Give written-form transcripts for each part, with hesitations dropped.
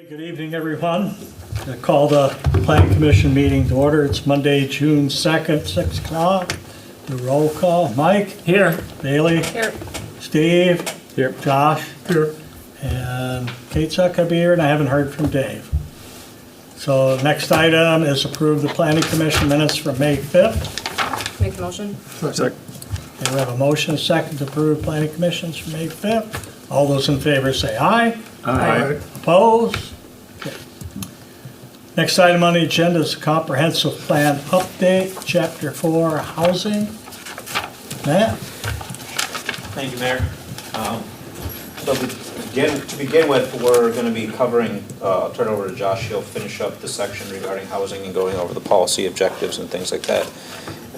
Good evening, everyone. I call the Planning Commission meeting to order. It's Monday, June 2nd, 6 o'clock. The roll call. Mike? Here. Bailey? Here. Steve? Here. Josh? Here. And Kate's not going to be here, and I haven't heard from Dave. So next item is approve the Planning Commission minutes from May 5th. Make the motion. Okay, we have a motion, a second to approve Planning Commissions from May 5th. All those in favor say aye. Aye. Opposed? Okay. Next item on the agenda is comprehensive plan update, chapter 4, housing. Matt? Thank you, Mayor. So to begin with, we're going to be covering, I'll turn it over to Josh. He'll finish up the section regarding housing and going over the policy objectives and things like that.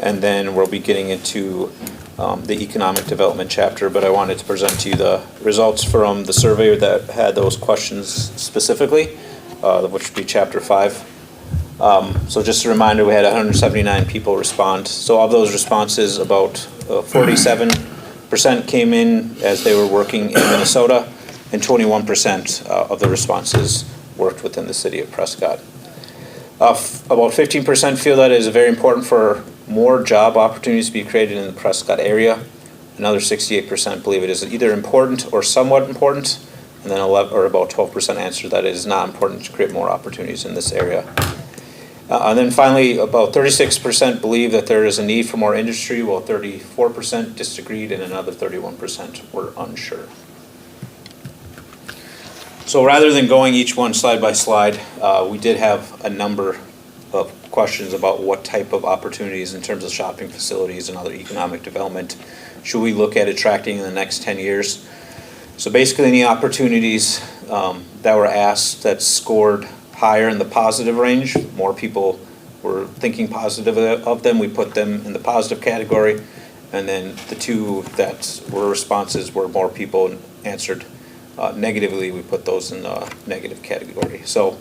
And then we'll be getting into the economic development chapter, but I wanted to present to you the results from the survey that had those questions specifically, which would be chapter 5. So just a reminder, we had 179 people respond. So of those responses, about 47% came in as they were working in Minnesota, and 21% of the responses worked within the city of Prescott. About 15% feel that it is very important for more job opportunities to be created in the Prescott area. Another 68% believe it is either important or somewhat important, and then about 12% answer that it is not important to create more opportunities in this area. And then finally, about 36% believe that there is a need for more industry, while 34% disagreed, and another 31% were unsure. So rather than going each one slide by slide, we did have a number of questions about what type of opportunities in terms of shopping facilities and other economic development should we look at attracting in the next 10 years. So basically any opportunities that were asked that scored higher in the positive range, more people were thinking positive of them, we put them in the positive category, and then the two that were responses where more people answered negatively, we put those in the negative category. So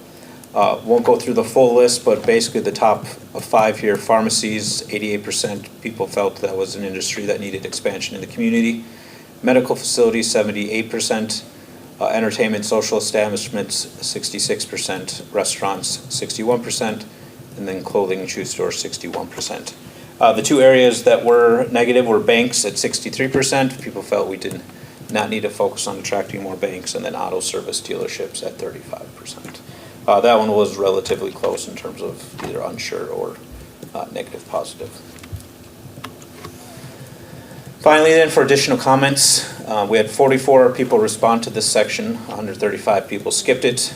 won't go through the full list, but basically the top of 5 here, pharmacies, 88% people felt that was an industry that needed expansion in the community. Medical facilities, 78%. Entertainment, social establishments, 66%. Restaurants, 61%. And then clothing and shoe stores, 61%. The two areas that were negative were banks at 63%. People felt we did not need to focus on attracting more banks. And then auto service dealerships at 35%. That one was relatively close in terms of either unsure or negative positive. Finally then, for additional comments, we had 44 people respond to this section, 135 people skipped it.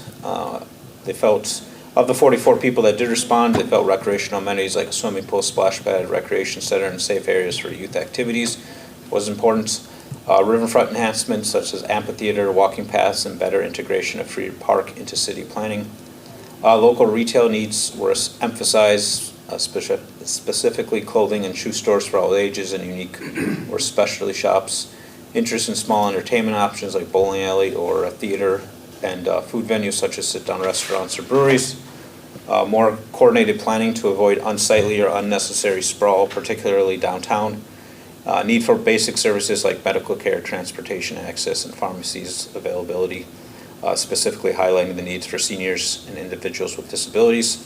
They felt, of the 44 people that did respond, they felt recreational amenities like a swimming pool, splash pad, recreation center, and safe areas for youth activities was important. Riverfront enhancements such as amphitheater, walking paths, and better integration of free park into city planning. Local retail needs were emphasized, specifically clothing and shoe stores for all ages and unique or specialty shops. Interest in small entertainment options like bowling alley or a theater, and food venues such as sit-down restaurants or breweries. More coordinated planning to avoid unsightly or unnecessary sprawl, particularly downtown. Need for basic services like medical care, transportation access, and pharmacies availability, specifically highlighting the needs for seniors and individuals with disabilities.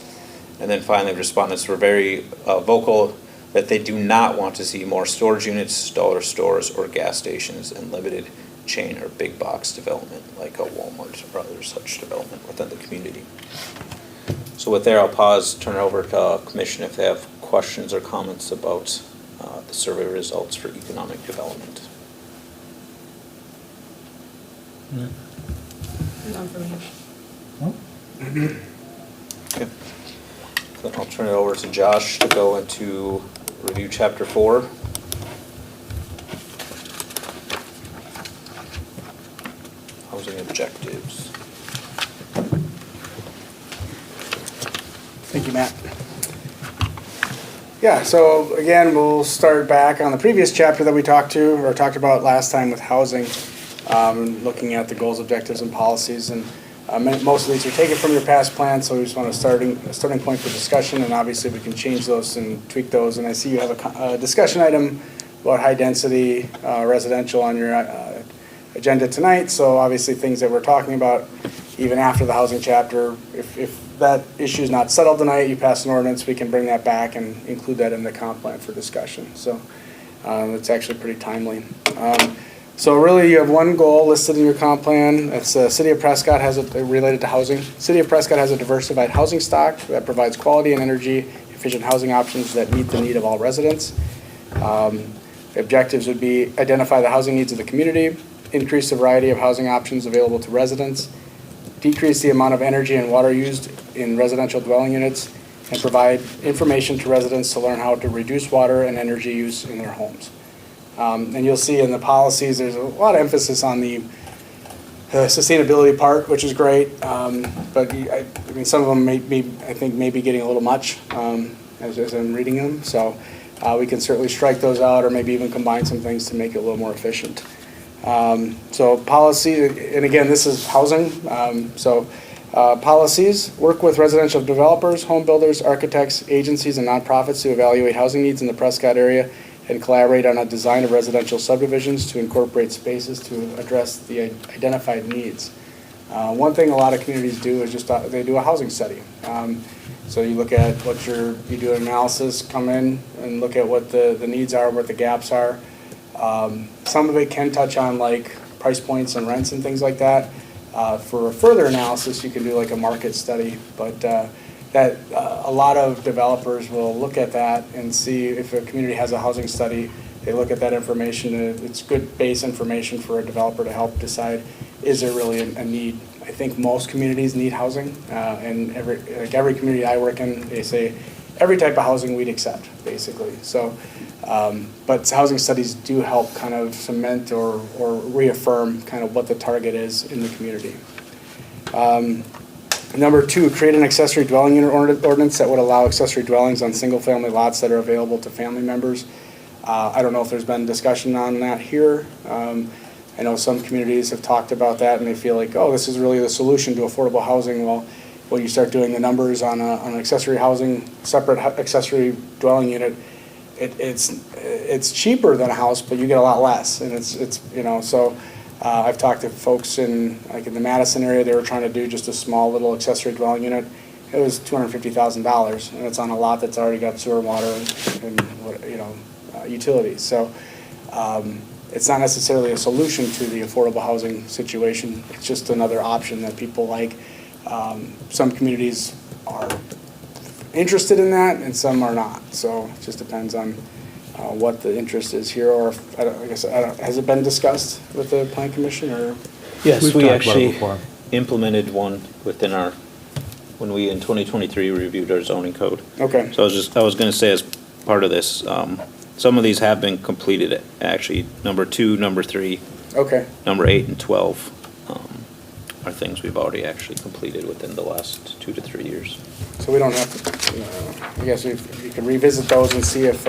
And then finally, respondents were very vocal that they do not want to see more storage units, dollar stores, or gas stations, and limited chain or big box development like a Walmart or other such development within the community. So with there, I'll pause, turn it over to Commission if they have questions or comments about the survey results for economic development. None for me. Okay. Then I'll turn it over to Josh to go into review chapter 4. Housing objectives. Thank you, Matt. Yeah, so again, we'll start back on the previous chapter that we talked about last time with housing, looking at the goals, objectives, and policies. And most of these are taken from your past plan, so we just want a starting point for discussion, and obviously we can change those and tweak those. And I see you have a discussion item about high density residential on your agenda tonight, so obviously things that we're talking about even after the housing chapter, if that issue is not settled tonight, you pass an ordinance, we can bring that back and include that in the comp plan for discussion. So it's actually pretty timely. So really, you have one goal listed in your comp plan. It's City of Prescott has it related to housing. City of Prescott has a diversified housing stock that provides quality and energy efficient housing options that meet the need of all residents. The objectives would be identify the housing needs of the community, increase the variety of housing options available to residents, decrease the amount of energy and water used in residential dwelling units, and provide information to residents to learn how to reduce water and energy use in their homes. And you'll see in the policies, there's a lot of emphasis on the sustainability part, which is great. But I mean, some of them may be getting a little much as I'm reading them. So we can certainly strike those out, or maybe even combine some things to make it a little more efficient. So policy, and again, this is housing. Policies work with residential developers, home builders, architects, agencies, and nonprofits to evaluate housing needs in the Prescott area and collaborate on a design of residential subdivisions to incorporate spaces to address the identified needs. One thing a lot of communities do is just they do a housing study. So you look at you do an analysis, come in and look at what the needs are, what the gaps are. Some of it can touch on like price points and rents and things like that. For a further analysis, you can do like a market study, but a lot of developers will look at that and see if a community has a housing study. They look at that information. It's good base information for a developer to help decide, is there really a need? I think most communities need housing, and every community I work in, they say every type of housing we'd accept, basically. So, but housing studies do help kind of cement or reaffirm kind of what the target is in the community. Number 2, create an accessory dwelling unit ordinance that would allow accessory dwellings on single-family lots that are available to family members. I don't know if there's been discussion on that here. I know some communities have talked about that and they feel like, oh, this is really the solution to affordable housing. Well, when you start doing the numbers on an accessory housing, separate accessory dwelling unit, it's cheaper than a house, but you get a lot less. And it's so I've talked to folks in the Madison area. They were trying to do just a small little accessory dwelling unit. It was $250,000, and it's on a lot that's already got sewer, water, and utilities. So it's not necessarily a solution to the affordable housing situation. It's just another option that people like. Some communities are interested in that, and some are not. So it just depends on what the interest is here, or has it been discussed with the Plan Commission, or? Yes, We've we talked about it actually before. implemented one within when we in 2023 reviewed our zoning code. Okay. So I was going to say as part of this, some of these have been completed, actually. Number 2, number 3, Okay. number 8, and 12 are things we've already actually completed within the last 2 to 3 years. So we don't have to, I guess you can revisit those and see if,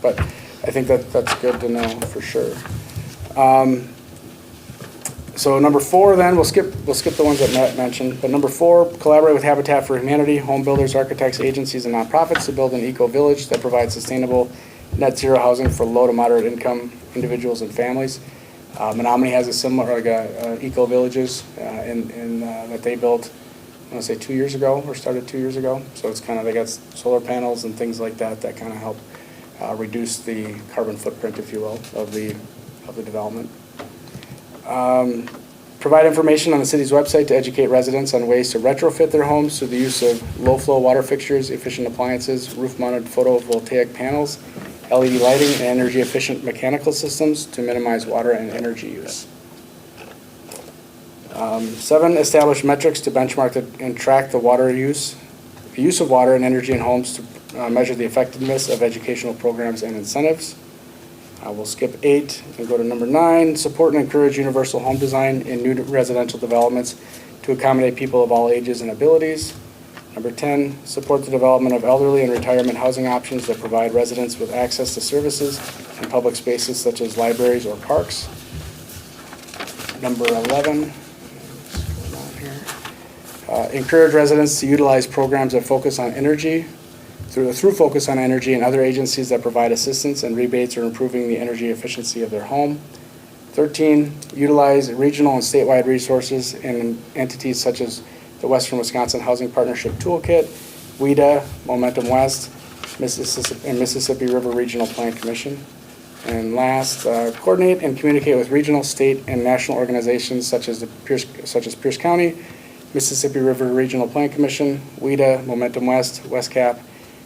but I think that's good to know for sure. So number 4 then, we'll skip the ones that Matt mentioned, but number 4, collaborate with Habitat for Humanity, home builders, architects, agencies, and nonprofits to build an eco-village that provides sustainable net zero housing for low to moderate income individuals and families. Menominee has a similar, eco-villages that they built, I want to say 2 years ago, or started 2 years ago. So it's kind of, they got solar panels and things like that kind of help reduce the carbon footprint, if you will, of the development. Provide information on the city's website to educate residents on ways to retrofit their homes through the use of low-flow water fixtures, efficient appliances, roof-mounted photovoltaic panels, LED lighting, and energy-efficient mechanical systems to minimize water and energy use. 7, establish metrics to benchmark and track the use of water and energy in homes to measure the effectiveness of educational programs and incentives. We'll skip 8 and go to number 9, support and encourage universal home design in new residential developments to accommodate people of all ages and abilities. Number 10, support the development of elderly and retirement housing options that provide residents with access to services and public spaces such as libraries or parks. Number 11, encourage residents to utilize programs that focus on energy, through Focus on Energy and other agencies that provide assistance and rebates or improving the energy efficiency of their home. 13, utilize regional and statewide resources and entities such as the Western Wisconsin Housing Partnership Toolkit, WIDA, Momentum West, Mississippi River Regional Plan Commission. And last, coordinate and communicate with regional, state, and national organizations such as Pierce County, Mississippi River Regional Plan Commission, WIDA, Momentum West, WestCap,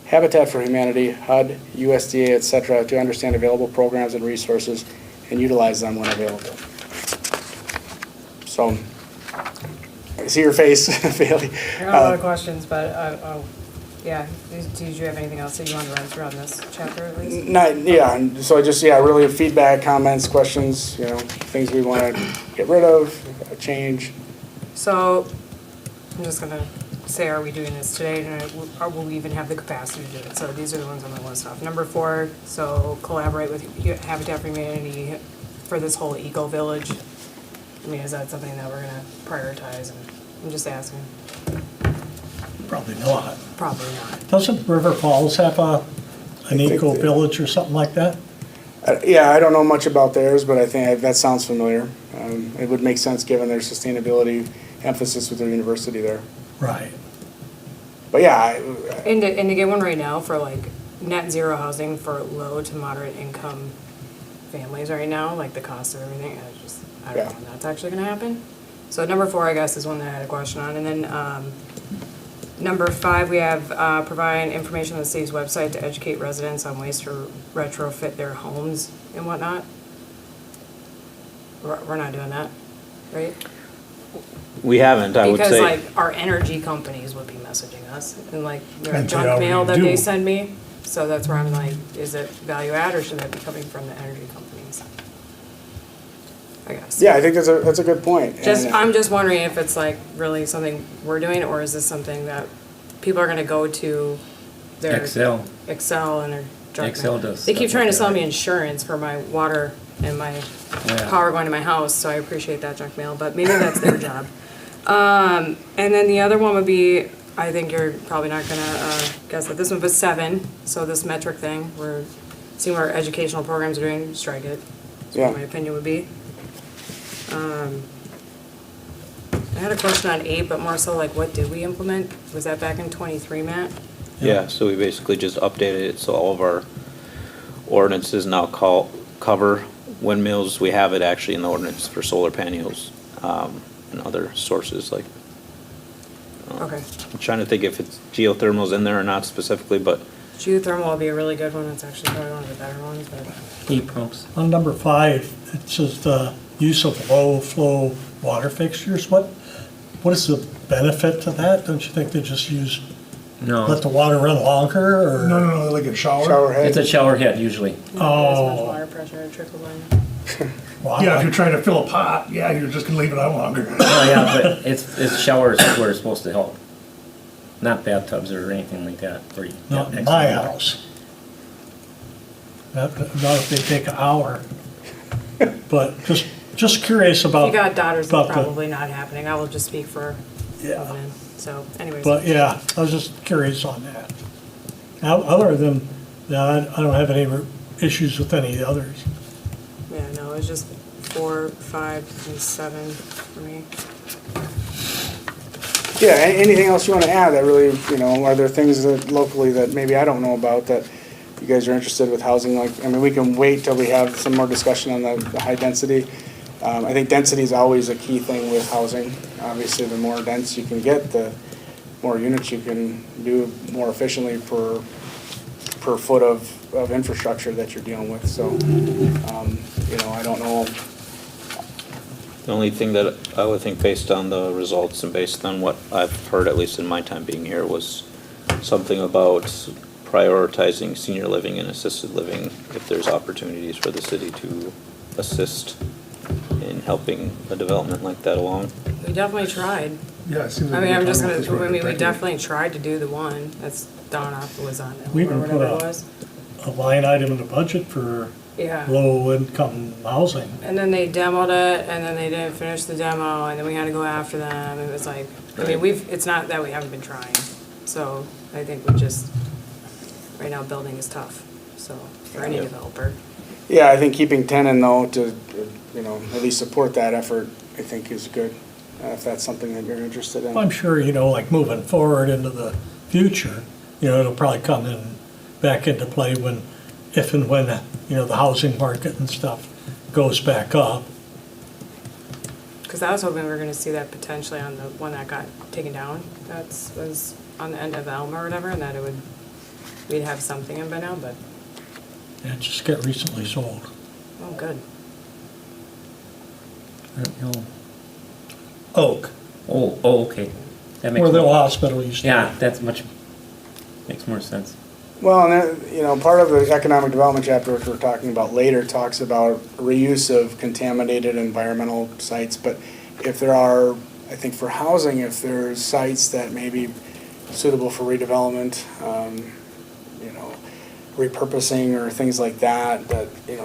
Habitat for Humanity, HUD, USDA, et cetera, to understand available programs and resources and utilize them when available. So, I see your face, Bailey. I got a lot of questions, but, yeah, did you have anything else that you wanted to run through on this chapter at least? So just, really feedback, comments, questions, things we want to get rid of, change. So, I'm just gonna say, are we doing this today, or will we even have the capacity to do it? So these are the ones on my list off. Number 4, so collaborate with Habitat for Humanity for this whole eco-village. I mean, is that something that we're gonna prioritize? And I'm just asking. Probably not. Probably not. Doesn't River Falls have an think eco they- village or something like that? I don't know much about theirs, but I think that sounds familiar. It would make sense given their sustainability emphasis with their university there. Right. But And to get one right now for like net zero housing for low to moderate income families right now, like the cost of everything, I don't know when that's actually gonna happen. So number 4, I guess, is one that I had a question on. And then number 5, we have provide information on the city's website to educate residents on ways to retrofit their homes and whatnot. We're not doing that, right? We haven't, I would Because say. like our energy companies would be messaging us and like their And they junk mail that already they do. send me. So that's where I'm like, is it value add or should that be coming from the energy companies? I guess. I think that's a good point. And, I'm just wondering if it's like really something we're doing, or is this something that people are gonna go to their Excel. and their junk Excel mail. does They keep stuff trying to like sell that. me insurance for my water and my Yeah. power going to my house, so I appreciate that junk mail, but maybe that's their job. And then the other one would be, I think you're probably not gonna guess at this one, but 7, so this metric thing, we're seeing what our educational programs are doing, strike it. That's what my opinion would be. I had a question on 8, but more so like, what did we implement? Was that back in 23, Matt? Yeah, so we basically just updated it, so all of our ordinances now cover windmills. We have it actually in the ordinance for solar panels, and other sources like. Okay. I'm trying to think if it's geothermal's in there or not specifically, but Geothermal would be a really good one, it's actually probably one of the better ones, but. Heat pumps. On number 5, it says the use of low-flow water fixtures. What is the benefit to that? Don't you think they just let No, the water run longer, or? No, like a shower. shower head. it's a shower head usually. Not as much Oh. water pressure to trickle in. Wow. Yeah, if you're trying to fill a pot, you're just gonna leave it out longer. Oh, yeah, but it's showers where it's supposed to help. Not bathtubs or anything like that. Where you Not get in extra my water. house. Not if they take an hour. But just curious If about. you got daughters, it's about the- probably not happening, I will just speak for Yeah. moving in, so anyways. But yeah, I was just curious on that. Now, other than that, I don't have any issues with any of the others. Yeah, no, it's just 4, 5, and 7 for me. Anything else you want to add that really, are there things that locally that maybe I don't know about that you guys are interested with housing? We can wait till we have some more discussion on the high density. I think density is always a key thing with housing. Obviously, the more dense you can get, the more units you can do more efficiently per foot of infrastructure that you're dealing with. So, I don't know. the only thing that I would think based on the results and based on what I've heard, at least in my time being here, was something about prioritizing senior living and assisted living if there's opportunities for the city to assist in helping a development like that along. We definitely tried. Yeah, it seems like I mean, we're I'm just talking gonna, about this for a we decade. definitely tried to do the one that's Donoff was on it, We or can whatever put it was. a line item in the budget for Yeah. low-income housing. And then they demoed it, and then they didn't finish the demo, and then we had to go after them, it was like, I mean, it's not that we haven't been trying. So, I think we just, right now, building is tough, so, for any Yeah. developer. Yeah, I think keeping 10 in though to, at least support that effort, I think is good, if that's something that you're interested in. I'm sure, like moving forward into the future, it'll probably come in, back into play if and when, the housing market and stuff goes back up. Because I was hoping we were gonna see that potentially on the one that got taken down, was on the end of Elm or whatever, and that we'd have something in by now, but, And it just got recently sold. oh, good. I don't know. Oak, Oh, okay. That makes where the more- old hospital used to be. Yeah, makes more sense. Well, and then, part of the economic development chapter, which we're talking about later, talks about reuse of contaminated environmental sites. But if there are, I think for housing, if there's sites that may be suitable for redevelopment, repurposing or things like that,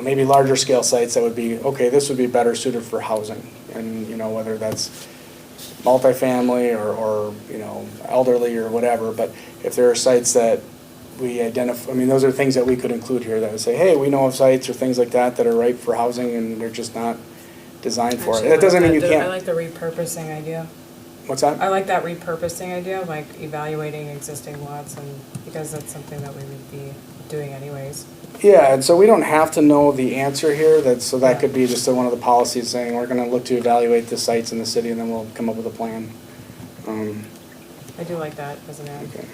maybe larger scale sites that would be, okay, this would be better suited for housing. And, whether that's multifamily or elderly or whatever. But if there are sites that we identify, those are things that we could include here that would say, hey, we know of sites or things like that that are ripe for housing and they're just not designed for it. Actually, That doesn't mean you I can't. like the repurposing idea. What's that? I like that repurposing idea, like evaluating existing lots, and because that's something that we would be doing anyways. Yeah, and so we don't have to know the answer here, so that Yeah. could be just one of the policies saying, we're gonna look to evaluate the sites in the city and then we'll come up with a plan. I do like that as an ad. Okay.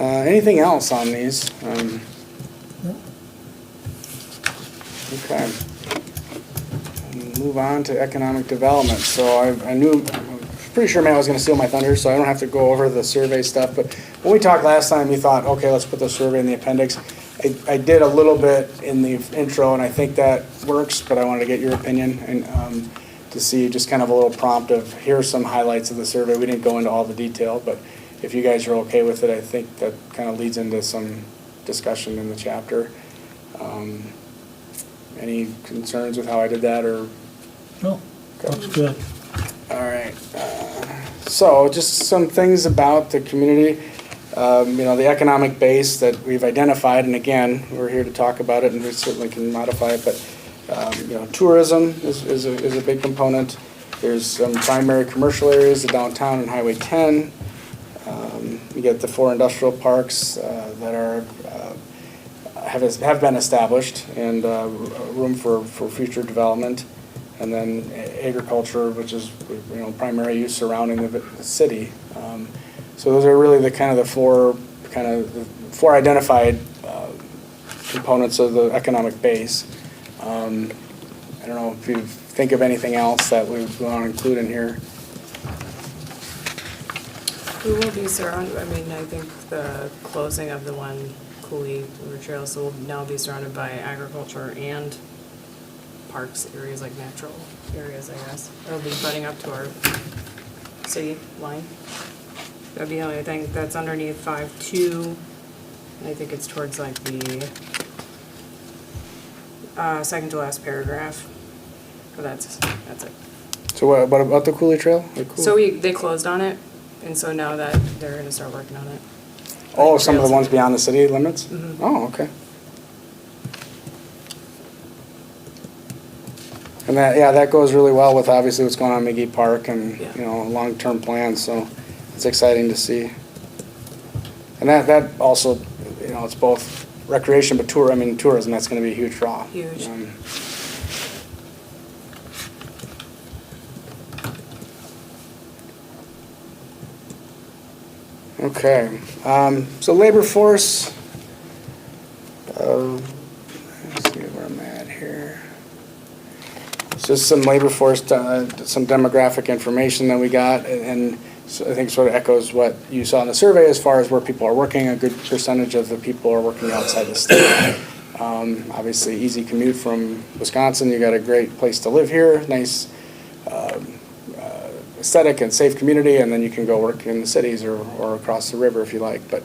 Anything else on these? Okay. Move on to economic development. So I knew, pretty sure Matt was gonna steal my thunder, so I don't have to go over the survey stuff. But when we talked last time, we thought, okay, let's put the survey in the appendix. I did a little bit in the intro, and I think that works, but I wanted to get your opinion and to see just kind of a little prompt of, here are some highlights of the survey. We didn't go into all the detail, but if you guys are okay with it, I think that kind of leads into some discussion in the chapter. Any concerns with how I did that, or? No, looks good. All right. So just some things about the community. The economic base that we've identified, and again, we're here to talk about it, and we certainly can modify it, but, tourism is a big component. There's some primary commercial areas, the downtown and Highway 10. You get the 4 industrial parks that are have been established, and room for future development. And then agriculture, which is, primary use surrounding the city. So those are really the four identified components of the economic base. I don't know if you think of anything else that we want to include in here. We will be surrounded, I think the closing of the one Cooley River Trail, so we'll now be surrounded by agriculture and parks areas, like natural areas, I guess. It'll be butting up to our city line. That'd be the only thing that's underneath 5.2, and I think it's towards like the second to last paragraph. But that's it. So what about the Cooley Trail? So they closed on it, and so now that they're gonna start working on it. Oh, some of the ones beyond the city limits? Mhm. Oh, okay. And that goes really well with obviously what's going on in McGee Park and, Yeah. long-term plans, so it's exciting to see. And that also, it's both recreation, but tourism, that's gonna be a huge draw. Huge. Okay, so labor force, let's see where I'm at here. It's just some labor force, some demographic information that we got, and so I think sort of echoes what you saw in the survey as far as where people are working. A good percentage of the people are working outside the state. Obviously, easy commute from Wisconsin. You got a great place to live here, nice aesthetic and safe community, and then you can go work in the cities or across the river if you like. But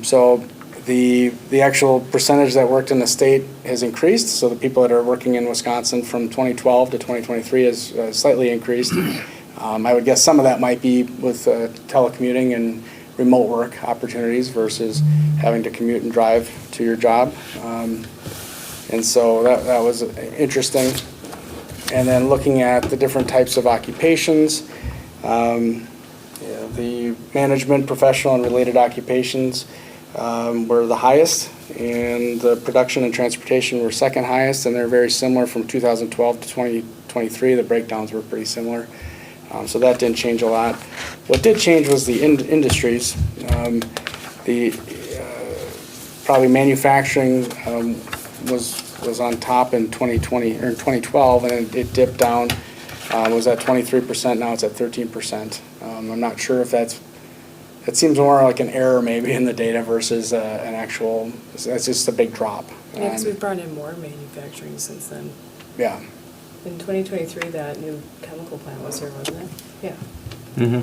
so the actual percentage that worked in the state has increased. So the people that are working in Wisconsin from 2012 to 2023 has slightly increased. I would guess some of that might be with telecommuting and remote work opportunities versus having to commute and drive to your job. And so that was interesting. And then looking at the different types of occupations, the management, professional, and related occupations were the highest, and the production and transportation were second highest, and they're very similar from 2012 to 2023. The breakdowns were pretty similar. So that didn't change a lot. What did change was the industries. Probably manufacturing was on top in 2020 or 2012, and it dipped down. Was at 23%. Now it's at 13%. I'm not sure if it seems more like an error maybe in the data versus an actual. It's just a big drop. Yeah, because we've brought in more manufacturing since then. Yeah. In 2023, that new chemical plant was here, wasn't it? Yeah. Mm-hmm.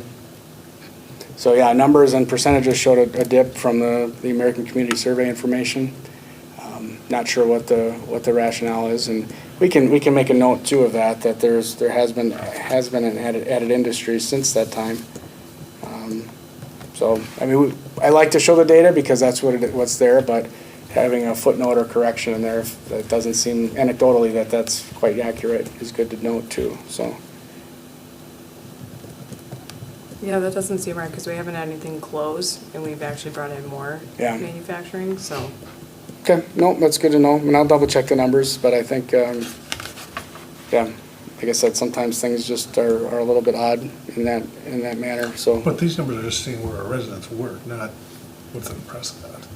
So yeah, numbers and percentages showed a dip from the American Community Survey information. Not sure what the rationale is, and we can make a note too of that there has been an added industry since that time. So I mean, I like to show the data because that's what's there, but having a footnote or correction in there if that doesn't seem anecdotally that's quite accurate is good to note too. So. Yeah, that doesn't seem right because we haven't had anything close, and we've actually brought in more manufacturing. So. Okay, no, that's good to know. I mean, I'll double check the numbers, but I think, yeah, like I said, sometimes things just are a little bit odd in that manner. So. But these numbers are just seeing where our residents work, not within Prescott.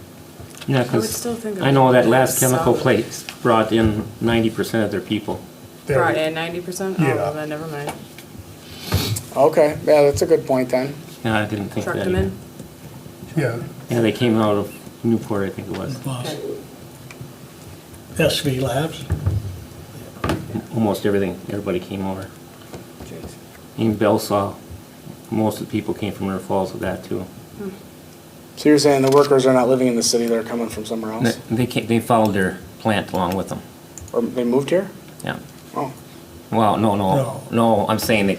Yeah, I would still think because I know that last some- chemical place brought in 90% of their people. Brought in 90%? Yeah. Oh, well, then never mind. Okay, yeah, that's a good point then. Yeah, I didn't think Trucked that them either. in? Yeah, Yeah, they came out of Newport, I think it was. SV Labs. Almost everybody came over. Jeez. Even Bell saw, most of the people came from River Falls with that too. So you're saying the workers are not living in the city, they're coming from somewhere else? They followed their plant along with them, Or they moved here? yeah. Oh, Well, No. no, I'm saying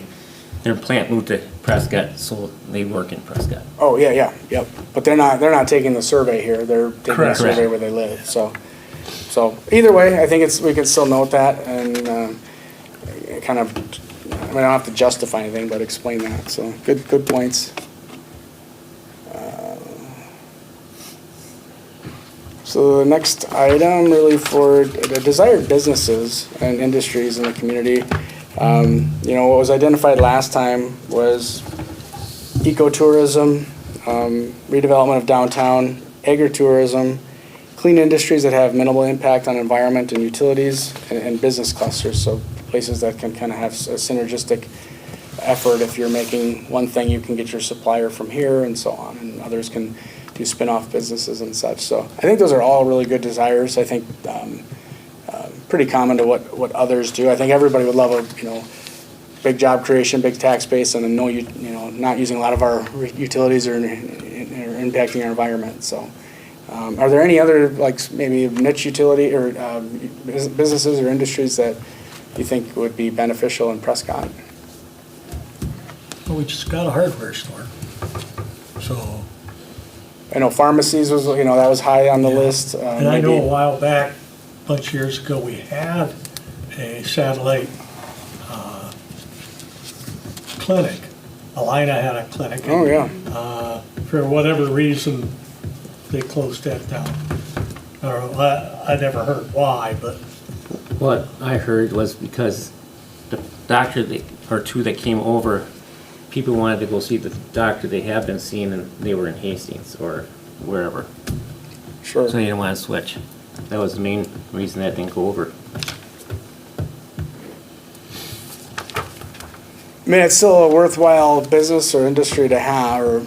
their plant moved to Prescott, so they work in Prescott. oh, yeah, yep. But they're not taking the survey here, they're taking the Correct. survey where they live, so. So either way, I think we can still note that and kind of, I mean, I don't have to justify anything, but explain that, so good points. So the next item really for the desired businesses and industries in the community, what was identified last time was ecotourism, redevelopment of downtown, agritourism, clean industries that have minimal impact on environment and utilities, and business clusters, so places that can kind of have a synergistic effort. If you're making one thing, you can get your supplier from here and so on, and others can do spin-off businesses and such. So I think those are all really good desires. I think pretty common to what others do. I think everybody would love a big job creation, big tax base, and not using a lot of our utilities or impacting our environment. So are there any other maybe niche utility or businesses or industries that you think would be beneficial in Prescott? Well, we just got a hardware store. So, I know pharmacies was, that was high on the Yeah. list. and I know a maybe- while back, a bunch of years ago, we had a satellite clinic. Alina had a clinic. Oh, yeah. For whatever reason, they closed that down. Or I never heard why, but What I heard was because the doctor or two that came over, people wanted to go see the doctor they have been seeing, and they were in Hastings or wherever. Sure. So they didn't want to switch. That was the main reason that didn't go over. I mean, it's still a worthwhile business or industry to have, or,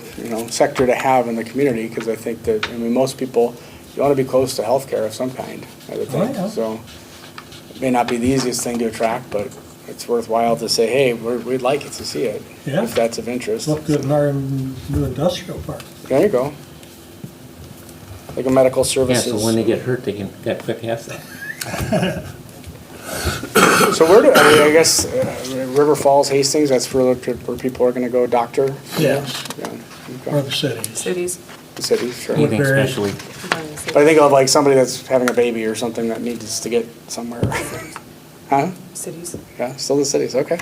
sector to have in the community, because I think that, most people, you want to be close to healthcare of some kind, I would think. Oh, yeah. So it may not be the easiest thing to attract, but it's worthwhile to say, hey, we'd like it to see it, Yeah. if that's of interest. looked good in our new industrial park. There you go. Like a medical Yeah, services. so when they get hurt, they can get quick access. So I guess, River Falls, Hastings, that's where people are gonna go doctor? Yes, Yeah, or okay. the cities. Cities. The city, sure. Anything Woodbury. especially. But I think of like somebody that's having a baby or something that needs to get somewhere. Huh? Cities, Yeah, still the cities, okay.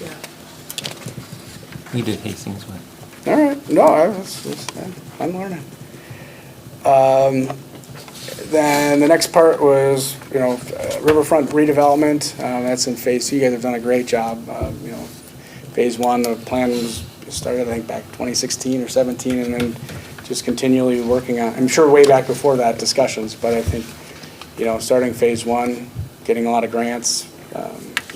yeah. We did Hastings one. All right, no, I'm learning. Then the next part was, riverfront redevelopment. That's in phase 2. You guys have done a great job. Phase 1, the plan was started, I think, back 2016 or 17, and then just continually working on, I'm sure way back before that, discussions, but I think, starting phase 1, getting a lot of grants,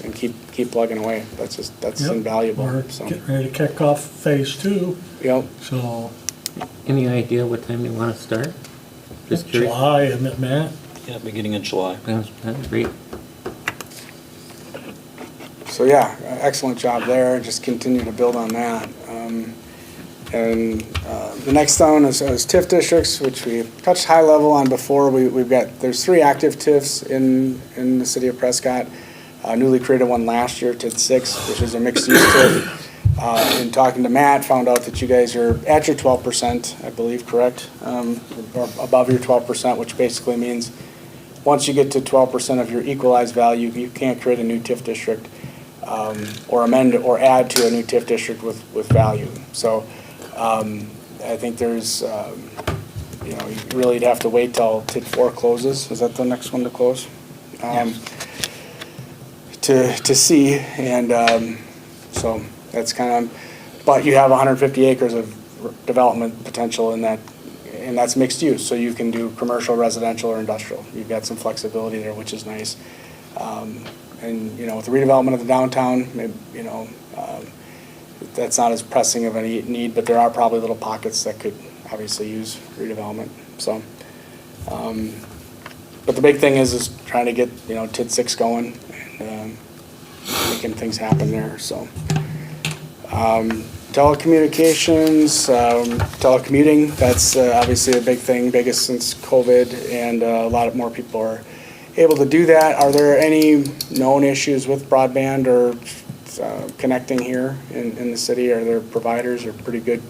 and keep plugging away. That's Yep. invaluable. We're So, getting ready to kick off phase 2, yep. so Any idea what time they want to start? Just curious. July, isn't it, Matt? Yeah, beginning of July. That's great. So yeah, excellent job there. Just continue to build on that. And the next one is TIF districts, which we touched high level on before. There's 3 active TIFs in the city of Prescott. Newly created one last year, TIF 6, which is a mixed use TIF. In talking to Matt, found out that you guys are at your 12%, I believe, correct? Or above your 12%, which basically means once you get to 12% of your equalized value, you can't create a new TIF district, or amend or add to a new TIF district with value. So I think there's, you really'd have to wait till TIF 4 closes. Is that the next one to close? To see, and so that's kind of, but you have 150 acres of development potential in that, and that's mixed use, so you can do commercial, residential, or industrial. You've got some flexibility there, which is nice. And, with the redevelopment of the downtown, that's not as pressing of a need, but there are probably little pockets that could obviously use redevelopment, so. But the big thing is trying to get, TID 6 going, and making things happen there, so. Telecommunications, telecommuting, that's obviously a big thing, biggest since COVID, and a lot more people are able to do that. Are there any known issues with broadband or connecting here in the city? Are there providers are pretty good?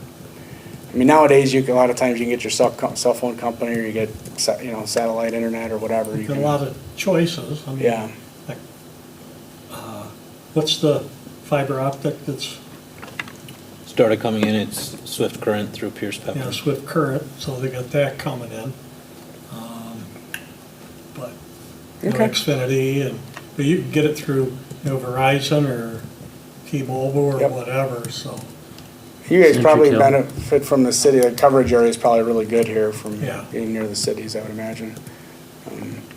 I mean, nowadays, a lot of times you can get your cell phone company, or you get, satellite internet or whatever. You've got a lot of choices. I mean, Yeah. like, what's the fiber optic that's, Started coming in, it's Swift Current through Pierce Pepper. Swift Current, so they got that coming in. But, Okay. Xfinity, but you can get it through, Verizon or T-Mobile or Yep. whatever, so, You guys probably Centritel. benefit from the city. The coverage area is probably really good here from Yeah. being near the cities, I would imagine.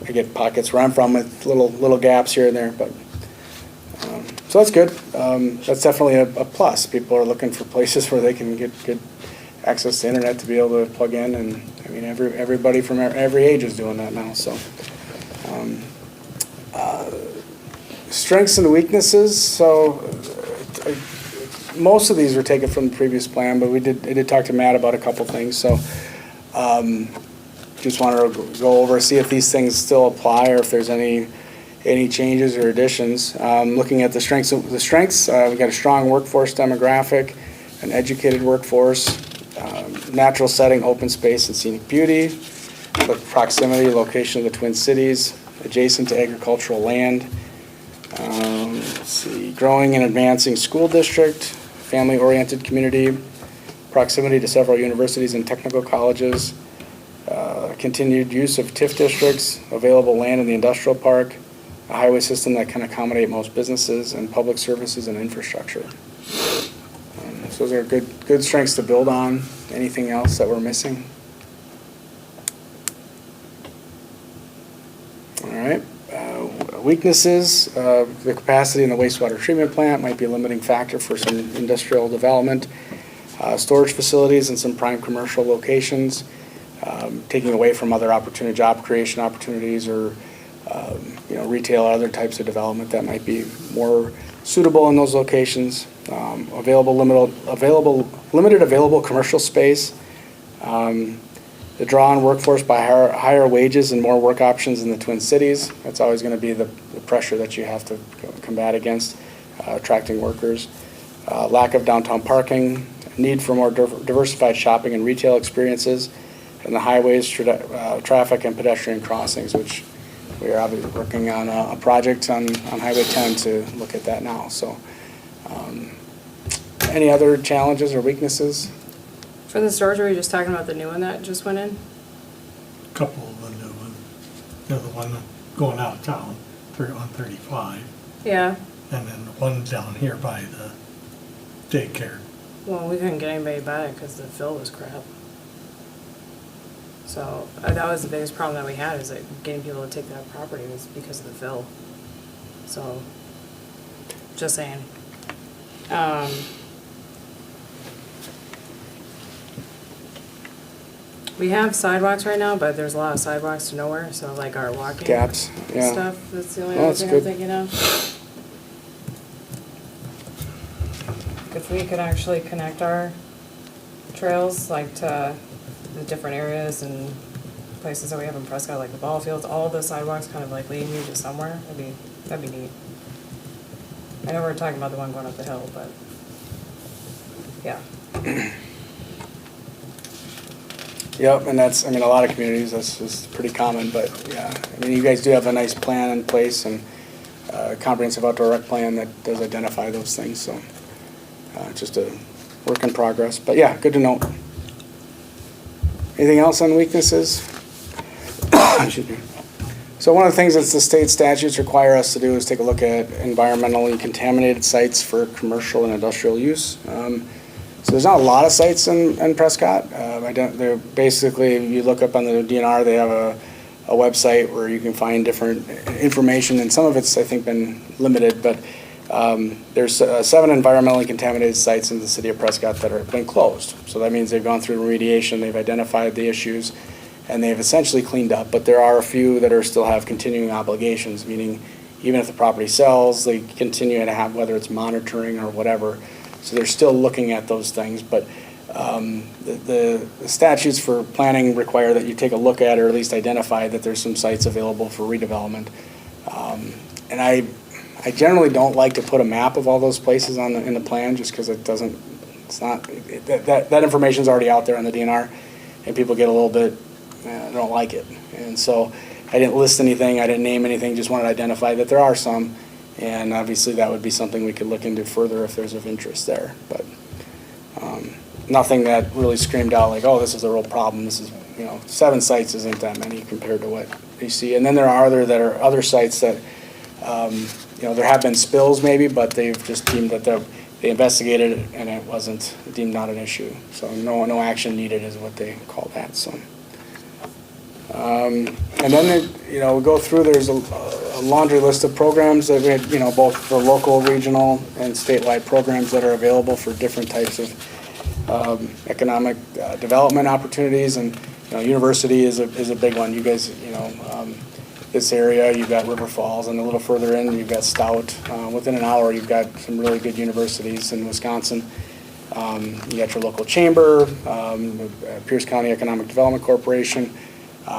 I get pockets where I'm from with little gaps here and there, but, so that's good. That's definitely a plus. People are looking for places where they can get good access to internet to be able to plug in, and, I mean, everybody from every age is doing that now, so. Strengths and weaknesses, so most of these were taken from the previous plan, but I did talk to Matt about a couple things, so just wanted to go over, see if these things still apply or if there's any changes or additions. Looking at the strengths, we've got a strong workforce demographic, an educated workforce, natural setting, open space, and scenic beauty, the proximity, location of the Twin Cities, adjacent to agricultural land. Let's see, growing and advancing school district, family-oriented community, proximity to several universities and technical colleges, continued use of TIF districts, available land in the industrial park, a highway system that can accommodate most businesses, and public services and infrastructure. So those are good strengths to build on. Anything else that we're missing? All right. Weaknesses, the capacity in the wastewater treatment plant might be a limiting factor for some industrial development. Storage facilities in some prime commercial locations, taking away from other job creation opportunities, or retail or other types of development that might be more suitable in those locations. Limited available commercial space. The draw on workforce by higher wages and more work options in the Twin Cities. That's always going to be the pressure that you have to combat against attracting workers. Lack of downtown parking, need for more diversified shopping and retail experiences, and the highways, traffic, and pedestrian crossings, which we are obviously working on a project on Highway 10 to look at that now. So, any other challenges or weaknesses? For the storage, are we just talking about the new one that just went in? Couple of the new ones. You know, the one going out of town, on 35, Yeah. and then the one down here by the daycare. Well, we couldn't get anybody to buy it because the fill was crap. So that was the biggest problem that we had, is that getting people to take that property was because of the fill. So, just saying. We have sidewalks right now, but there's a lot of sidewalks to nowhere, so like our walking Gaps, yeah. stuff, that's the only Oh, other that's thing good. I'm thinking of. If we could actually connect our trails, like to the different areas and places that we have in Prescott, like the ball fields, all the sidewalks kind of like leading you to somewhere, that'd be neat. I know we're talking about the one going up the hill, but, yeah. Yep, and that's, I mean, a lot of communities, that's just pretty common, but yeah. I mean, you guys do have a nice plan in place and a comprehensive outdoor rec plan that does identify those things, so just a work in progress. But yeah, good to know. Anything else on weaknesses? Excuse me. So one of the things that the state statutes require us to do is take a look at environmentally contaminated sites for commercial and industrial use. So there's not a lot of sites in Prescott. They're basically, you look up on the DNR, they have a website where you can find different information, and some of it's, I think, been limited, but there's 7 environmentally contaminated sites in the city of Prescott that have been closed. So that means they've gone through remediation, they've identified the issues, and they've essentially cleaned up, but there are a few that still have continuing obligations, meaning even if the property sells, they continue to have, whether it's monitoring or whatever. So they're still looking at those things, but the statutes for planning require that you take a look at, or at least identify that there's some sites available for redevelopment. And I generally don't like to put a map of all those places in the plan, just because that information's already out there on the DNR, and people get a little bit, they don't like it. And so I didn't list anything, I didn't name anything, just wanted to identify that there are some. And obviously, that would be something we could look into further if there's of interest there. But nothing that really screamed out like, oh, this is a real problem. This is, 7 sites isn't that many compared to what you see. And then there are other sites that, there have been spills maybe, but they've just deemed that they investigated it and it wasn't deemed not an issue. So no action needed is what they call that. So. And then, we go through, there's a laundry list of programs that we had, both for local, regional, and statewide programs that are available for different types of economic development opportunities. And, university is a big one. You guys, this area, you've got River Falls, and a little further in, you've got Stout. Within an hour, you've got some really good universities in Wisconsin. You got your local chamber, Pierce County Economic Development Corporation,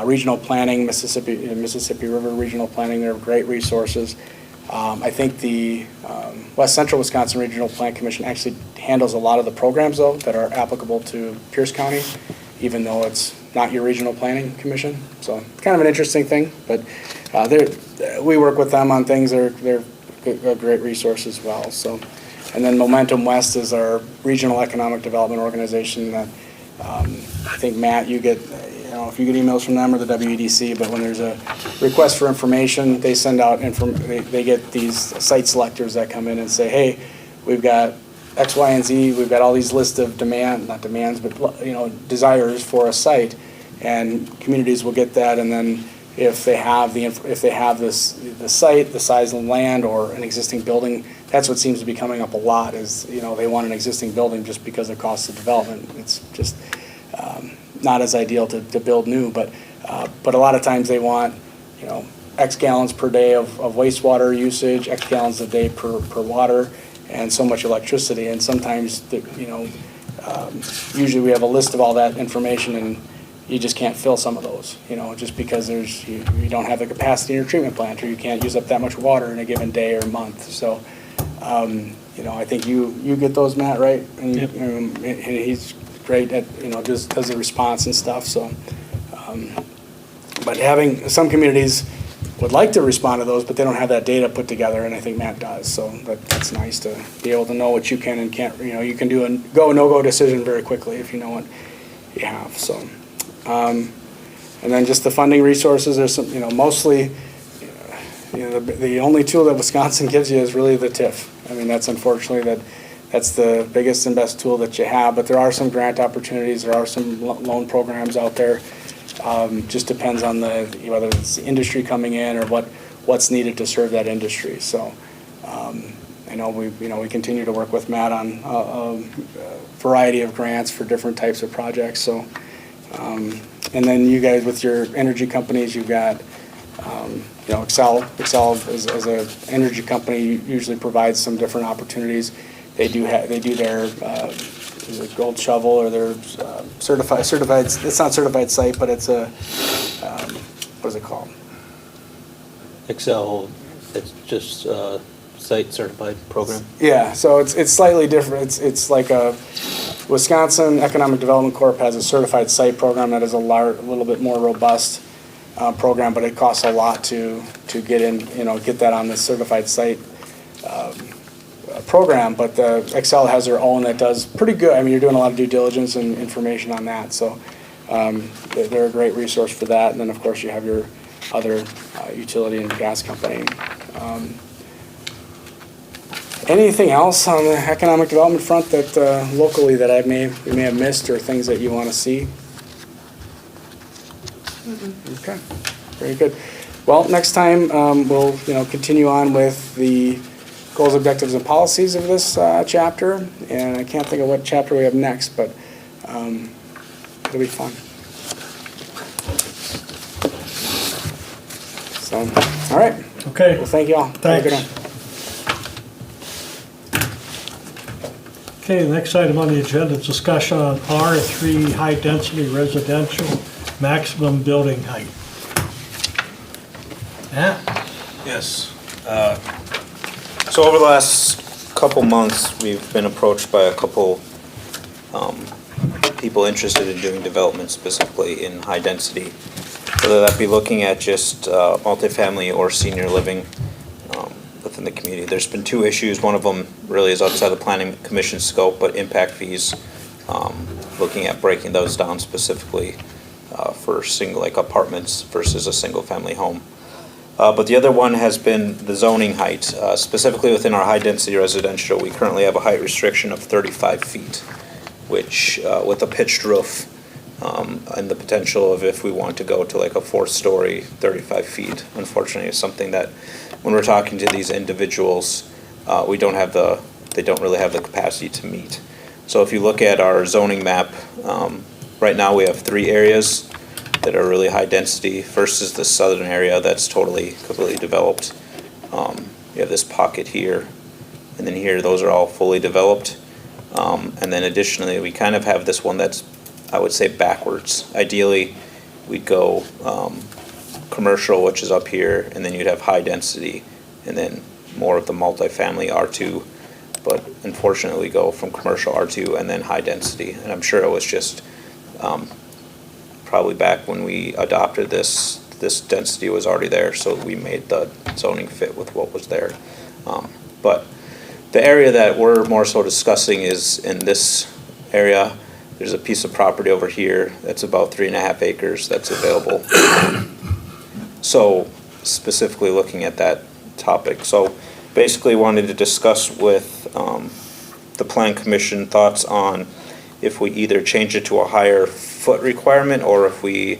regional planning, Mississippi River Regional Planning, they're great resources. I think the West Central Wisconsin Regional Plan Commission actually handles a lot of the programs, though, that are applicable to Pierce County, even though it's not your regional planning commission. So it's kind of an interesting thing, but we work with them on things. They're a great resource as well. So, and then Momentum West is our regional economic development organization that I think, Matt, you get, if you get emails from them or the WEDC, but when there's a request for information, they send out, they get these site selectors that come in and say, hey, we've got X, Y, and Z, we've got all these lists of not demands, but, desires for a site, and communities will get that, and then if they have the site, the size of the land, or an existing building, that's what seems to be coming up a lot is, they want an existing building just because of cost of development. It's just not as ideal to build new, but a lot of times they want, X gallons per day of wastewater usage, X gallons a day per water, and so much electricity. And sometimes, usually we have a list of all that information, and you just can't fill some of those, just because you don't have the capacity in your treatment plant, or you can't use up that much water in a given day or month. So, I think you get those, Matt, right? And, Yep. and he's great at, just does the response and stuff, so. But having, some communities would like to respond to those, but they don't have that data put together, and I think Matt does, so that's nice to be able to know what you can and can't, you can do a go, no-go decision very quickly if you know what you have, so. And then just the funding resources, there's some, mostly, the only tool that Wisconsin gives you is really the TIF. I mean, that's unfortunately that's the biggest and best tool that you have, but there are some grant opportunities, there are some loan programs out there. Just depends on whether it's the industry coming in or what's needed to serve that industry. So, I know we continue to work with Matt on a variety of grants for different types of projects. So, and then you guys with your energy companies, you've got, Excel as a energy company usually provides some different opportunities. They do their is it gold shovel or their certified, it's not certified site, but it's a, what is it called? Excel, it's just site certified program. Yeah, so it's slightly different. It's like a Wisconsin Economic Development Corp has a certified site program that is a little bit more robust program, but it costs a lot to get in, get that on the certified site program. But the Excel has their own that does pretty good. I mean, you're doing a lot of due diligence and information on that, so they're a great resource for that. And then of course you have your other utility and gas company. Anything else on the economic development front that locally that we may have missed, or things that you want to see? Okay, very good. Well, next time we'll continue on with the goals, objectives, and policies of this chapter. And I can't think of what chapter we have next, but it'll be fun. So, all right. Okay, Well, thank you all. Have a good Thanks. one. okay, the next item on the agenda is discussion on R3 high-density residential maximum building height. Matt? Yes. So over the last couple months, we've been approached by a couple people interested in doing development specifically in high density, whether that be looking at just multifamily or senior living within the community. There's been two issues. One of them really is outside the planning commission scope, but impact fees, looking at breaking those down specifically for single, like apartments versus a single family home. But the other one has been the zoning height. Specifically within our high-density residential, we currently have a height restriction of 35 feet, which with a pitched roof and the potential of if we want to go to like a fourth story, 35 feet, unfortunately is something that when we're talking to these individuals, they don't really have the capacity to meet. So if you look at our zoning map, right now we have 3 areas that are really high density. First is the southern area that's completely developed. You have this pocket here, and then here, those are all fully developed. And then additionally, we kind of have this one that's, I would say, backwards. Ideally, we'd go commercial, which is up here, and then you'd have high density, and then more of the multifamily R2. But unfortunately, we go from commercial R2 and then high density. And I'm sure it was just probably back when we adopted this density was already there, so we made the zoning fit with what was there. But the area that we're more so discussing is in this area. There's a piece of property over here that's about 3.5 acres that's available. So specifically looking at that topic. So basically wanted to discuss with the Plan Commission thoughts on if we either change it to a higher foot requirement, or if we,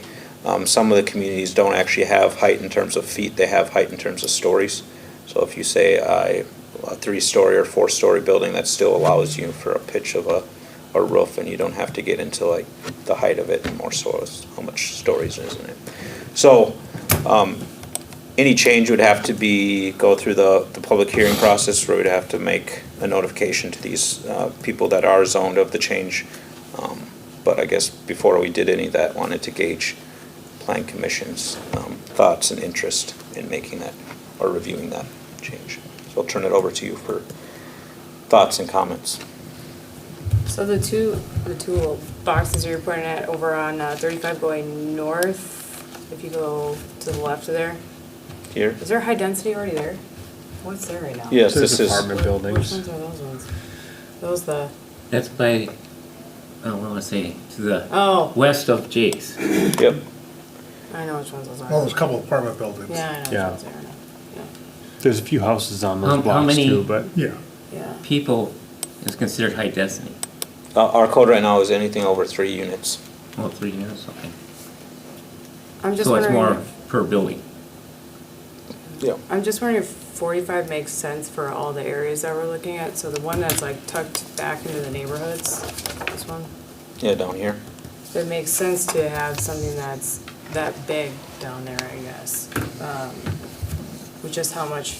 some of the communities don't actually have height in terms of feet, they have height in terms of stories. So if you say a 3-story or 4-story building, that still allows you for a pitch of a roof, and you don't have to get into like the height of it and more so as how much stories is in it. So any change would have to go through the public hearing process, where we'd have to make a notification to these people that are zoned of the change. but I guess before we did any of that, wanted to gauge Plan Commission's thoughts and interest in making that, or reviewing that change. So I'll turn it over to you for thoughts and comments. So the two little boxes you're pointing at over on 35 going north, if you go to the left of there, Here? is there high density already there? What's there right now? Yes, There's this is, apartment Which buildings. ones are those ones? Those the, That's by, I don't wanna say, to the oh, west of Jake's. yep. I know which ones those are. Well, there's a couple of apartment buildings. Yeah, I know which Yeah. ones they are now. There's a few houses on How those blocks many- too, but Yeah. Yeah. People is considered high density. Our code right now is anything over 3 units. Oh, 3 units, okay. I'm just So it's wondering, more per building. Yeah. I'm just wondering if 45 makes sense for all the areas that we're looking at. So the one that's like tucked back into the neighborhoods, this one, Yeah, down here. it makes sense to have something that's that big down there, I guess. With just how much,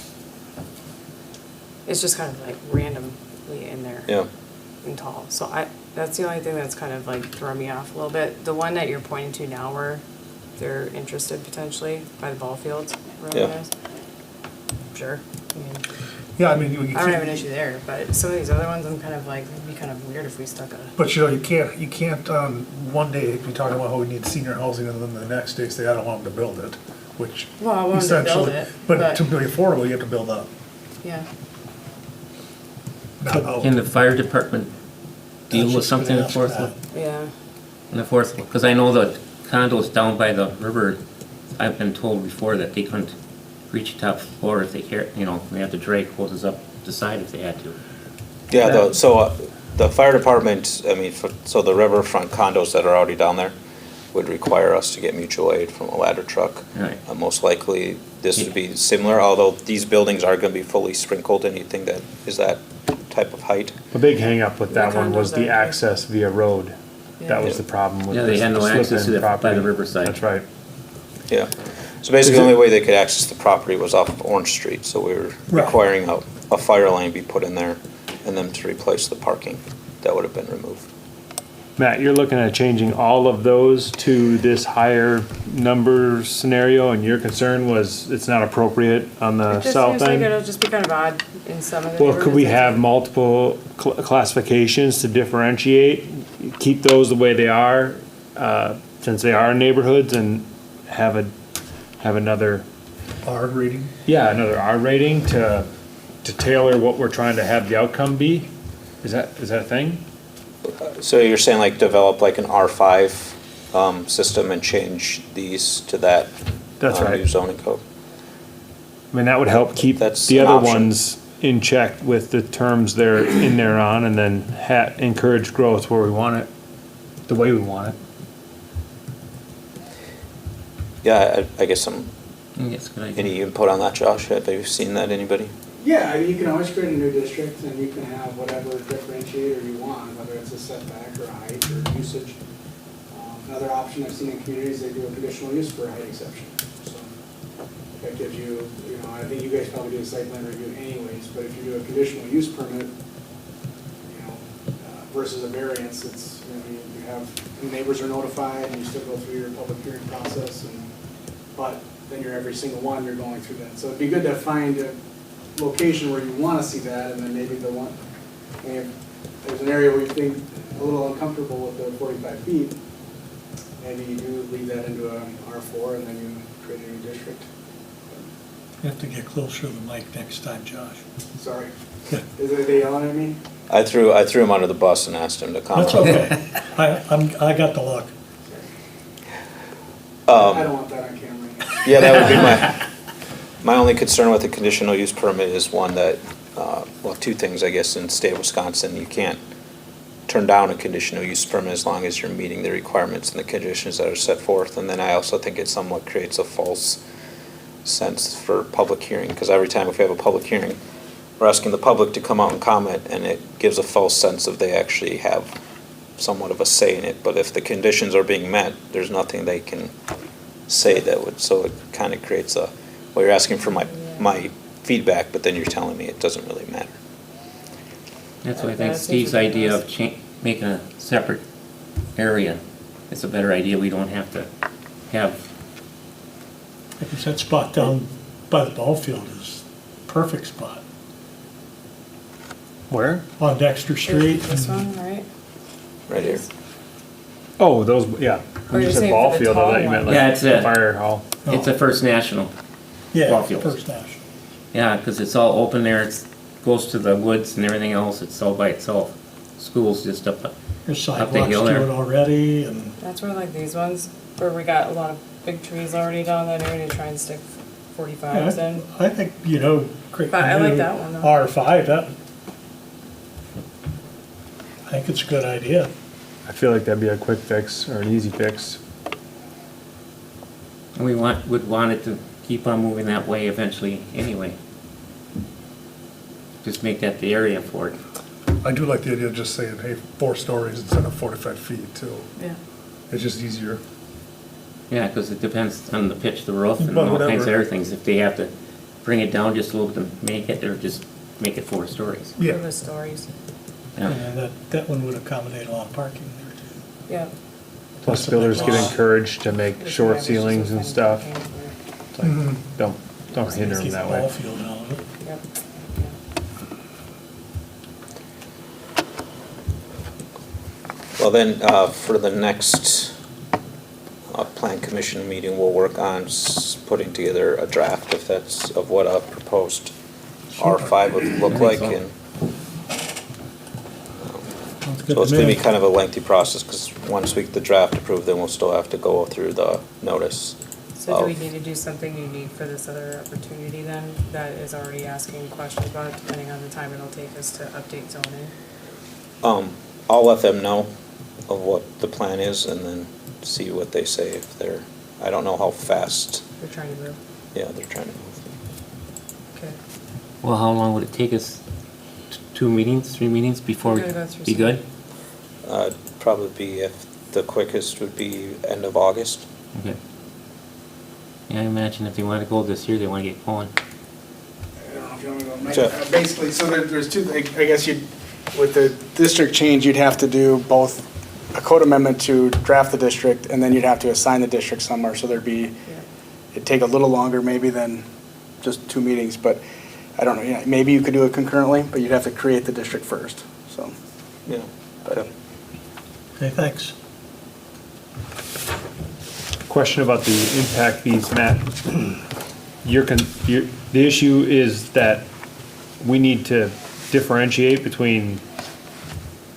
it's just kind of like randomly in there. Yeah. And tall. So that's the only thing that's kind of like throwing me off a little bit. The one that you're pointing to now where they're interested potentially by the ball fields, wherever Yeah. it is. Sure. I mean, Yeah, I mean, you I don't have an can't, issue there, but some of these other ones, I'm kind of like, it'd be kind of weird if we stuck a, but you can't, one day be talking about how we need senior housing and then the next day say, I don't want them to build it, which well, I wanted to build essentially, it, but but, to be affordable, you have to build up. yeah. Not out. Can the fire department deal That's with just something gonna in ask Forest? that. Yeah. In the Forest, because I know the condos down by the river, I've been told before that they couldn't reach the top floor if they care, they have to drag hoses up the side if they had to. Yeah, the fire department, I mean, so the riverfront condos that are already down there would require us to get mutual aid from a ladder truck. Right. Most likely, this would be similar, although these buildings are gonna be fully sprinkled. Anything that is that type of height? a big hangup with that The one was condos the are- access via road. That was Yeah. the problem with Yeah, they had no the access slip-in to that by property. the riverside. That's right. Yeah. So basically, the only way they could access the property was off of Orange Street, so we were Right. requiring a fire lane be put in there and then to replace the parking that would have been removed. Matt, you're looking at changing all of those to this higher number scenario, and your concern was it's not appropriate on the It just south seems like end? it'll just be kind of odd in some of the Well, could we neighborhoods. have multiple classifications to differentiate? Keep those the way they are, since they are neighborhoods, and have another, R rating. another R rating to tailor what we're trying to have the outcome be? Is that a thing? So you're saying like develop like an R5 system and change these to that That's right. new zoning code? I mean, that would help keep That's the an other option. ones in check with the terms they're in there on, and then encourage growth where we want it, the way we want it. Yeah, I guess I think it's a good idea. any input on that, Josh? Have you seen that, anybody? Yeah, I mean, you can always create a new district and you can have whatever differentiator you want, whether it's a setback or a height or usage. Another option I've seen in communities, they do a conditional use for a height exception. So that gives you, I think you guys probably do a site plan review anyways, but if you do a conditional use permit, versus a variance, it's, you have, the neighbors are notified and you still go through your public hearing process but then you're every single one, you're going through that. So it'd be good to find a location where you want to see that, and then maybe the one, if there's an area where you think a little uncomfortable with the 45 feet, maybe you do leave that into a R4 and then you create a new district. You have to get closer to the mic next time, Josh. Sorry. Is they yelling at me? I threw him under the bus and asked him to comment. That's okay. I got the look. I don't want that on camera. Yeah, that would be my only concern with the conditional use permit is one that, two things, I guess, in the state of Wisconsin, you can't turn down a conditional use permit as long as you're meeting the requirements and the conditions that are set forth. And then I also think it somewhat creates a false sense for public hearing, because every time if we have a public hearing, we're asking the public to come out and comment, and it gives a false sense of they actually have somewhat of a say in it. But if the conditions are being met, there's nothing they can say that would, so it kind of creates a, well, you're asking for my feedback, but then you're telling me it doesn't really matter. That's why I Yeah, think that seems Steve's ridiculous. idea of making a separate area, it's a better idea. We don't have to have, Because that spot down by the ball field is perfect spot. Where? On Dexter Street. This one, right? Right here. Oh, those, yeah. Or When you you're said saying ball for the field, I tall thought you meant one? Yeah, like it's the a- fire hall. it's a First National. Yeah, ball fields. First National. Yeah, because it's all open there, it's, goes to the woods and everything else, it's all by itself. School's just up, There's Up the sidewalks hill to there. it already, and That's where like these ones, where we got a lot of big trees already down that area to try and stick 45s in. I think, you know, create But I a like new that one, though. R5, that, I think it's a good idea. I feel like that'd be a quick fix or an easy fix. and would want it to keep on moving that way eventually anyway. Just make that the area for it. I do like the idea of just saying, hey, 4 stories instead of 45 feet too. Yeah. It's just easier. Yeah, because it depends on the pitch of the roof and Well, all kinds of whatever. other things. If they have to bring it down just a little bit to make it, or just make it 4 stories. For Yeah. the stories. Yeah. And that one would accommodate a lot of parking there too. Yeah. Plus builders get encouraged to make This short one, I was just ceilings and kind of stuff. paying for it. It's like, don't hinder them Keep the that ball way. field out of it. Yep. Well, then, for the next plan commission meeting, we'll work on putting together a draft, if that's, of what a proposed R5 would look like. And Sounds good so it's to gonna be me. kind of a lengthy process, because once we get the draft approved, then we'll still have to go through the notice. So do we of- need to do something unique for this other opportunity then, that is already asking questions about it, depending on the time it'll take us to update zoning? I'll let them know of what the plan is, and then see what they say. If they're, I don't know how fast, We're trying to move. yeah, they're trying to move. Okay. Well, how long would it take us? 2 meetings, 3 meetings before We're we gonna go through be some- good? Probably be, if the quickest would be end of August. Okay. Yeah, I imagine if they want to go this year, they want to get going. I don't know if you want me to go, Mike. Sure. Basically, so there's two, I guess you'd, with the district change, you'd have to do both a code amendment to draft the district, and then you'd have to assign the district somewhere, so there'd be, Yeah. it'd take a little longer maybe than just 2 meetings, but I don't know, yeah, maybe you could do it concurrently, but you'd have to create the district first, so. Yeah. But Okay, thanks. Question about the impact fees, Matt. The issue is that we need to differentiate between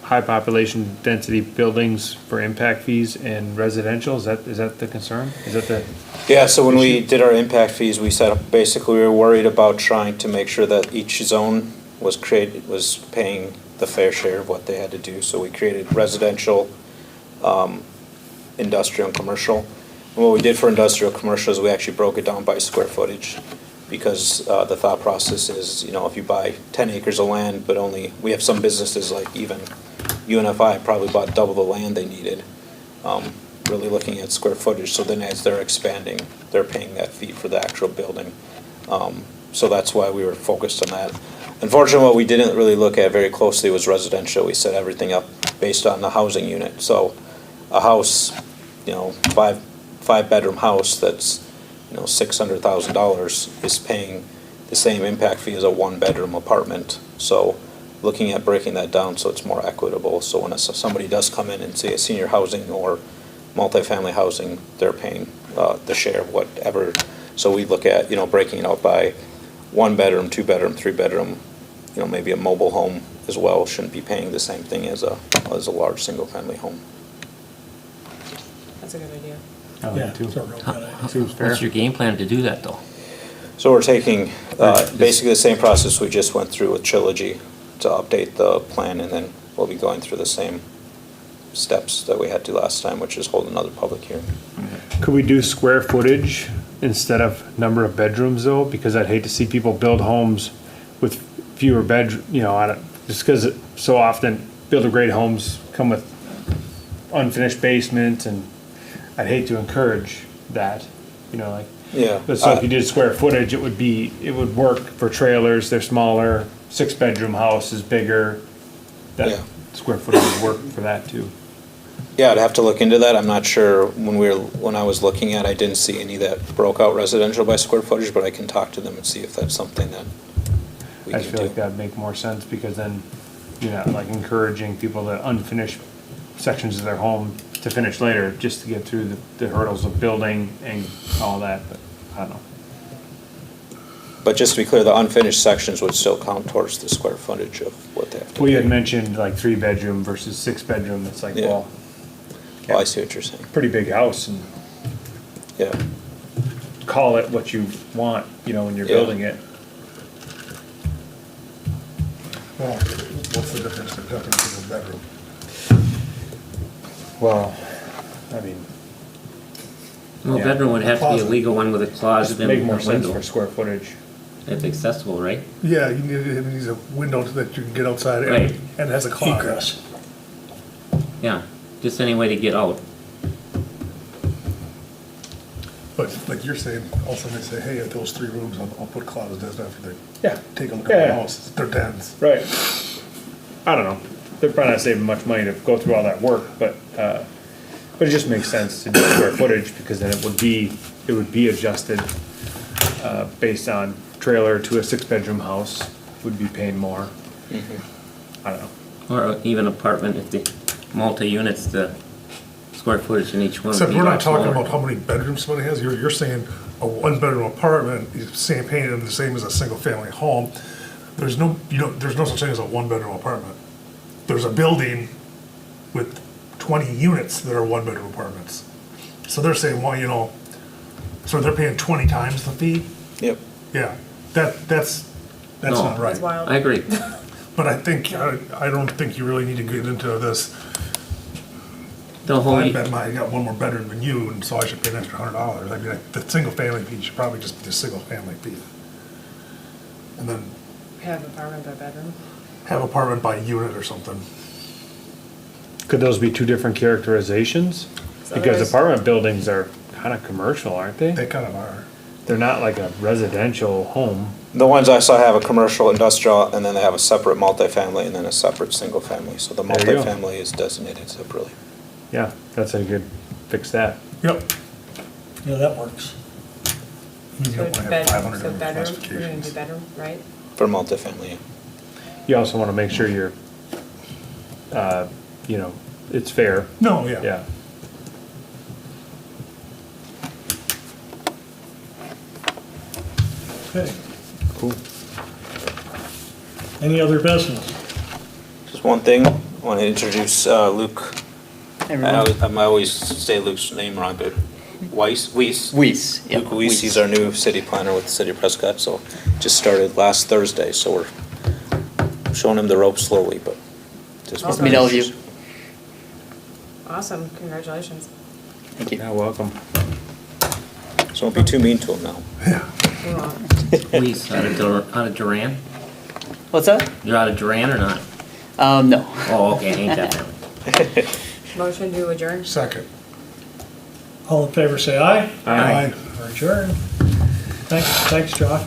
high population density buildings for impact fees and residential. Is that the concern? Is that the? Yeah, so when we did our impact fees, we set up, basically, we were worried about trying to make sure that each zone was paying the fair share of what they had to do. So we created residential, industrial, and commercial. And what we did for industrial commercial is we actually broke it down by square footage, because the thought process is, if you buy 10 acres of land, but we have some businesses, like even UNFI probably bought double the land they needed, really looking at square footage. So then as they're expanding, they're paying that fee for the actual building. So that's why we were focused on that. Unfortunately, what we didn't really look at very closely was residential. We set everything up based on the housing unit. So a house, five-bedroom house that's, $600,000 is paying the same impact fee as a 1-bedroom apartment. So looking at breaking that down so it's more equitable. So when somebody does come in and say a senior housing or multifamily housing, they're paying the share of whatever. So we look at, breaking it out by 1-bedroom, 2-bedroom, 3-bedroom, maybe a mobile home as well shouldn't be paying the same thing as a large single-family home. That's a good idea. I like Yeah, it too. it's a real good idea. Seems fair. What's your game plan to do that, though? So we're taking basically the same process we just went through with Trilogy to update the plan, and then we'll be going through the same steps that we had to last time, which is hold another public hearing. Could we do square footage instead of number of bedrooms though? Because I'd hate to see people build homes with fewer just because so often build-a-grade homes come with unfinished basements, and I'd hate to encourage that, Yeah. But so if you did square footage, it would work for trailers, they're smaller, 6-bedroom house is bigger. Yeah. That square footage would work for that too. Yeah, I'd have to look into that. I'm not sure, when I was looking at, I didn't see any that broke out residential by square footage, but I can talk to them and see if that's something that we I can feel like do. that'd make more sense, because then you're not like encouraging people to unfinish sections of their home to finish later, just to get through the hurdles of building and all that, but I don't know. But just to be clear, the unfinished sections would still count towards the square footage of what they have to Well, you had do. mentioned like 3-bedroom versus 6-bedroom, it's like, Yeah. well, Oh, I see what you're saying. pretty big house, and Yeah. call it what you want, when you're Yeah. building it. Well, what's the difference, the definition of bedroom? Well, I mean, Well, Yeah. bedroom would have to be a Closet. legal one with a just closet and make a more sense window. for square footage. It's accessible, right? Yeah, it needs a window that you can get outside Right. and has a closet. Egress. Yeah, just any way to get out. But like you're saying, also they say, hey, if those 3 rooms, I'll put closets after they Yeah. take a look at Yeah. the house. They're dens. Right. I don't know. They're probably not saving much money to go through all that work, but it just makes sense to do square footage, because then it would be adjusted, based on trailer to a 6-bedroom house, would be paying more. I don't know. Or even apartment, if the multi-units, the square footage in each one would Except be we're a not lot talking smaller. about how many bedrooms somebody has. You're saying a 1-bedroom apartment is paying them the same as a single-family home. There's no such thing as a 1-bedroom apartment. There's a building with 20 units that are 1-bedroom apartments. So they're saying, well, so they're paying 20 times the fee? Yep. Yeah, that's No. not right. That's wild. I agree. But I don't think you really need to get into this. The whole, I bet I got 1 more bedroom than you, and so I should pay an extra $100. I mean, the single family fee should probably just be the single family fee. And then Have apartment by bedroom. have apartment by unit or something. Could those be 2 different characterizations? So Because there's- apartment buildings are kind of commercial, aren't they? They kind of are. They're not like a residential home. The ones I saw have a commercial, industrial, and then they have a separate multifamily and then a separate single family. So the There you go. multifamily is designated separately. Yeah, that's how you could fix that. Yep. Yeah, that works. You So don't want to have bed, 500 so different bedroom, we're gonna do classifications. bedroom, right? For multifamily, yeah. You also want to make sure you're, it's fair. No, yeah. Yeah. Okay. Cool. Any other business? Just one thing, I want to introduce Luke. I always say Luke's name wrong, but Weiss? Weiss. Yep, Luke Weiss, he's our new city planner with the city of Prescott, so just started last Thursday, so we're showing him the ropes slowly, but just. Nice to wanted meet to all of you. introduce- Awesome, congratulations. Thank you. Yeah, welcome. So don't be too mean to him now. We won't. Weiss, out of Duran? What's that? You're out of Duran or not? No. Oh, okay, ain't that family. Motion to adjourn? Second. All in favor, say aye. Aye. Or adjourn. Thanks, Josh.